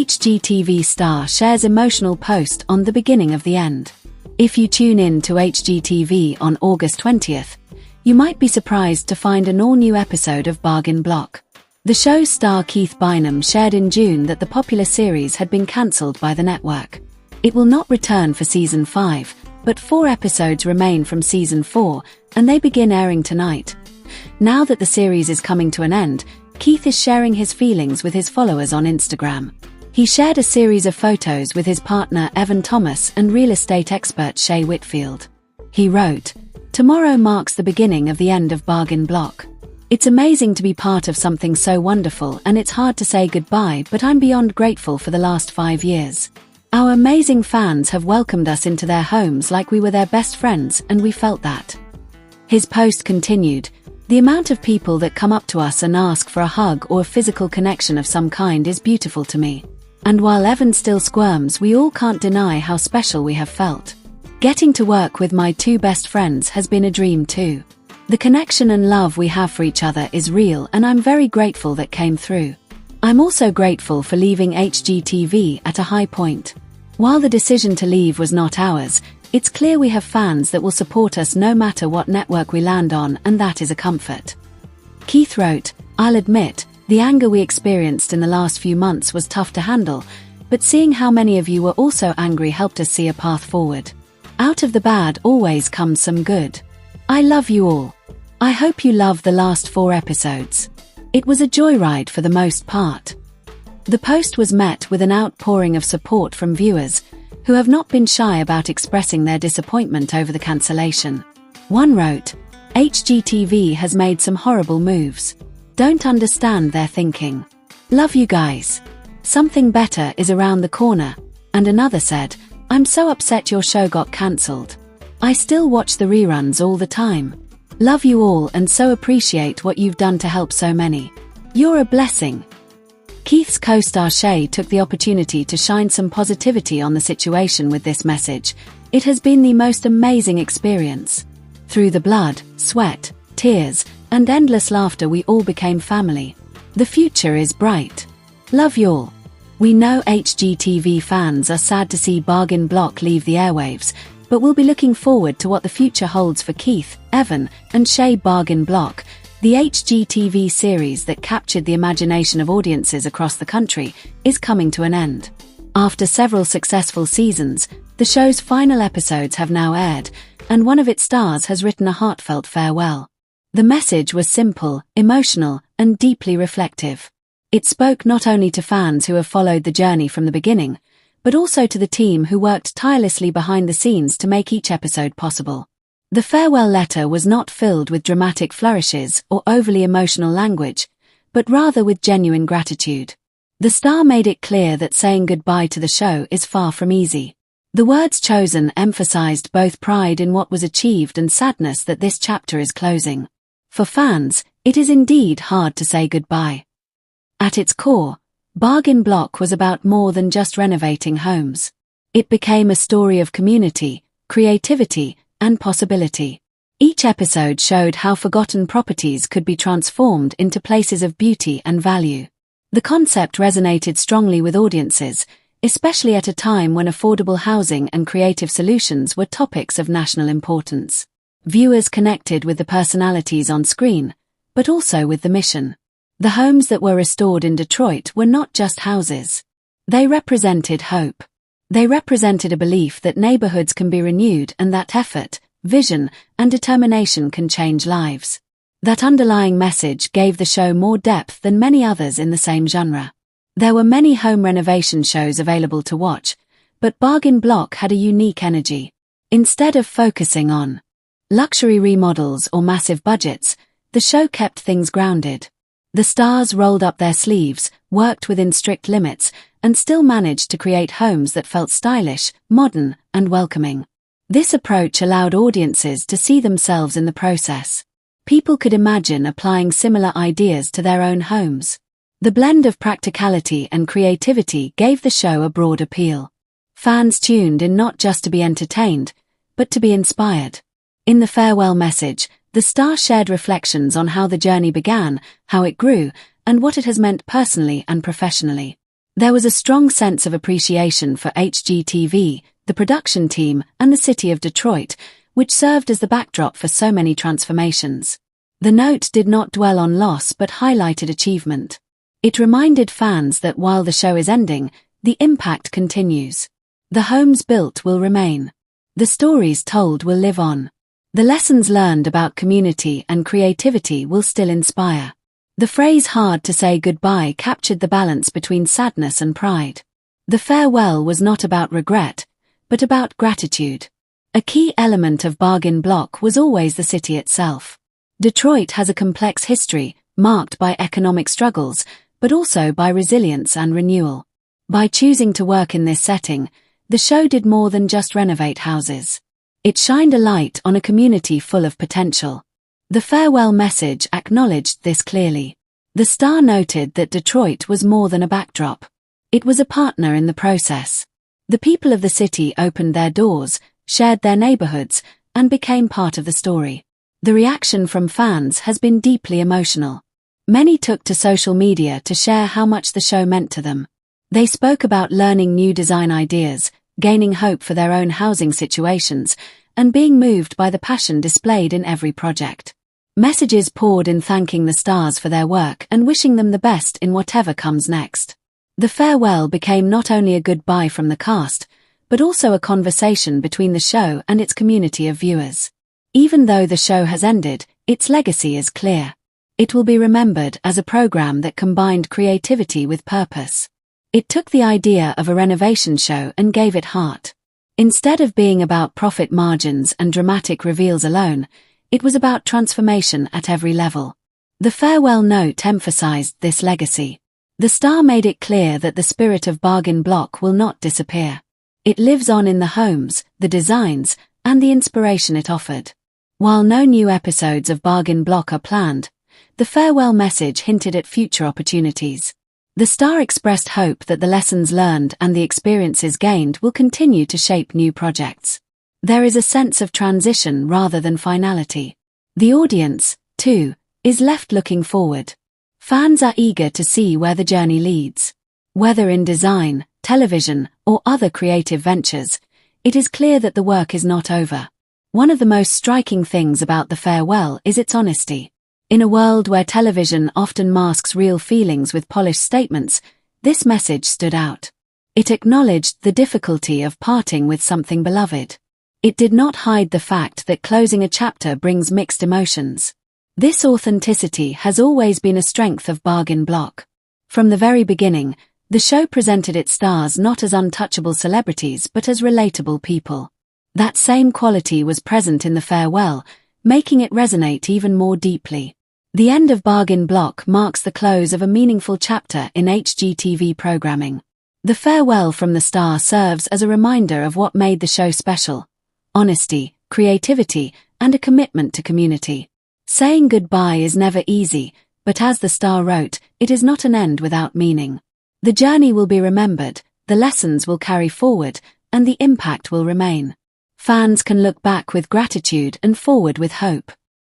HGTV star shares emotional post on the beginning of the end. If you tune in to HGTV on August 20th, you might be surprised to find an all-new episode of Bargain Block. The show's star Keith Bynum shared in June that the popular series had been cancelled by the network. It will not return for Season 5, but 4 episodes remain from Season 4, and they begin airing tonight. Now that the series is coming to an end, Keith is sharing his feelings with his followers on Instagram. He shared a series of photos with his partner Evan Thomas and real estate expert Shay Whitfield. He wrote, "Tomorrow marks the beginning of the end of Bargain Block. It's amazing to be part of something so wonderful, and it's hard to say goodbye, but I'm beyond grateful for the last 5 years. Our amazing fans have welcomed us into their homes like we were their best friends, and we felt that." His post continued, "The amount of people that come up to us and ask for a hug or a physical connection of some kind is beautiful to me. And while Evan still squirms, we all can't deny how special we have felt. Getting to work with my 2 best friends has been a dream too. The connection and love we have for each other is real, and I'm very grateful that came through. I'm also grateful for leaving HGTV at a high point. While the decision to leave was not ours, it's clear we have fans that will support us no matter what network we land on, and that is a comfort." Keith wrote, "I'll admit, the anger we experienced in the last few months was tough to handle, but seeing how many of you were also angry helped us see a path forward. Out of the bad always comes some good. I love you all. I hope you love the last 4 episodes. It was a joyride for the most part." The post was met with an outpouring of support from viewers, who have not been shy about expressing their disappointment over the cancellation. One wrote, "HGTV has made some horrible moves. Don't understand their thinking. Love you guys. Something better is around the corner." And another said, "I'm so upset your show got cancelled. I still watch the reruns all the time. Love you all and so appreciate what you've done to help so many. You're a blessing." Keith's co-star Shay took the opportunity to shine some positivity on the situation with this message. "It has been the most amazing experience. Through the blood, sweat, tears, and endless laughter we all became family. The future is bright. Love y'all. We know HGTV fans are sad to see Bargain Block leave the airwaves, but we'll be looking forward to what the future holds for Keith, Evan, and Shay. Bargain Block, the HGTV series that captured the imagination of audiences across the country, is coming to an end. After several successful seasons, the show's final episodes have now aired, and one of its stars has written a heartfelt farewell. The message was simple, emotional, and deeply reflective. It spoke not only to fans who have followed the journey from the beginning, but also to the team who worked tirelessly behind the scenes to make each episode possible. The farewell letter was not filled with dramatic flourishes or overly emotional language, but rather with genuine gratitude. The star made it clear that saying goodbye to the show is far from easy. The words chosen emphasized both pride in what was achieved and sadness that this chapter is closing. For fans, it is indeed hard to say goodbye. At its core, Bargain Block was about more than just renovating homes. It became a story of community, creativity, and possibility. Each episode showed how forgotten properties could be transformed into places of beauty and value. The concept resonated strongly with audiences, especially at a time when affordable housing and creative solutions were topics of national importance. Viewers connected with the personalities on screen, but also with the mission. The homes that were restored in Detroit were not just houses. They represented hope. They represented a belief that neighborhoods can be renewed and that effort, vision, and determination can change lives. That underlying message gave the show more depth than many others in the same genre. There were many home renovation shows available to watch, but Bargain Block had a unique energy. Instead of focusing on luxury remodels or massive budgets, the show kept things grounded. The stars rolled up their sleeves, worked within strict limits, and still managed to create homes that felt stylish, modern, and welcoming. This approach allowed audiences to see themselves in the process. People could imagine applying similar ideas to their own homes. The blend of practicality and creativity gave the show a broad appeal. Fans tuned in not just to be entertained, but to be inspired. In the farewell message, the star shared reflections on how the journey began, how it grew, and what it has meant personally and professionally. There was a strong sense of appreciation for HGTV, the production team, and the city of Detroit, which served as the backdrop for so many transformations. The note did not dwell on loss but highlighted achievement. It reminded fans that while the show is ending, the impact continues. The homes built will remain. The stories told will live on. The lessons learned about community and creativity will still inspire. The phrase "hard to say goodbye" captured the balance between sadness and pride. The farewell was not about regret, but about gratitude. A key element of Bargain Block was always the city itself. Detroit has a complex history, marked by economic struggles, but also by resilience and renewal. By choosing to work in this setting, the show did more than just renovate houses. It shined a light on a community full of potential. The farewell message acknowledged this clearly. The Star noted that Detroit was more than a backdrop. It was a partner in the process. The people of the city opened their doors, shared their neighborhoods, and became part of the story. The reaction from fans has been deeply emotional. Many took to social media to share how much the show meant to them. They spoke about learning new design ideas, gaining hope for their own housing situations, and being moved by the passion displayed in every project. Messages poured in thanking the stars for their work and wishing them the best in whatever comes next. The farewell became not only a goodbye from the cast, but also a conversation between the show and its community of viewers. Even though the show has ended, its legacy is clear. It will be remembered as a program that combined creativity with purpose. It took the idea of a renovation show and gave it heart. Instead of being about profit margins and dramatic reveals alone, it was about transformation at every level. The farewell note emphasized this legacy. The Star made it clear that the spirit of Bargain Block will not disappear. It lives on in the homes, the designs, and the inspiration it offered. While no new episodes of Bargain Block are planned, the farewell message hinted at future opportunities. The Star expressed hope that the lessons learned and the experiences gained will continue to shape new projects. There is a sense of transition rather than finality. The audience, too, is left looking forward. Fans are eager to see where the journey leads. Whether in design, television, or other creative ventures, it is clear that the work is not over. One of the most striking things about the farewell is its honesty. In a world where television often masks real feelings with polished statements, this message stood out. It acknowledged the difficulty of parting with something beloved. It did not hide the fact that closing a chapter brings mixed emotions. This authenticity has always been a strength of Bargain Block. From the very beginning, the show presented its stars not as untouchable celebrities but as relatable people. That same quality was present in the farewell, making it resonate even more deeply. The end of Bargain Block marks the close of a meaningful chapter in HGTV programming. The farewell from the Star serves as a reminder of what made the show special: honesty, creativity, and a commitment to community. Saying goodbye is never easy, but as the Star wrote, it is not an end without meaning. The journey will be remembered, the lessons will carry forward, and the impact will remain. Fans can look back with gratitude and forward with hope.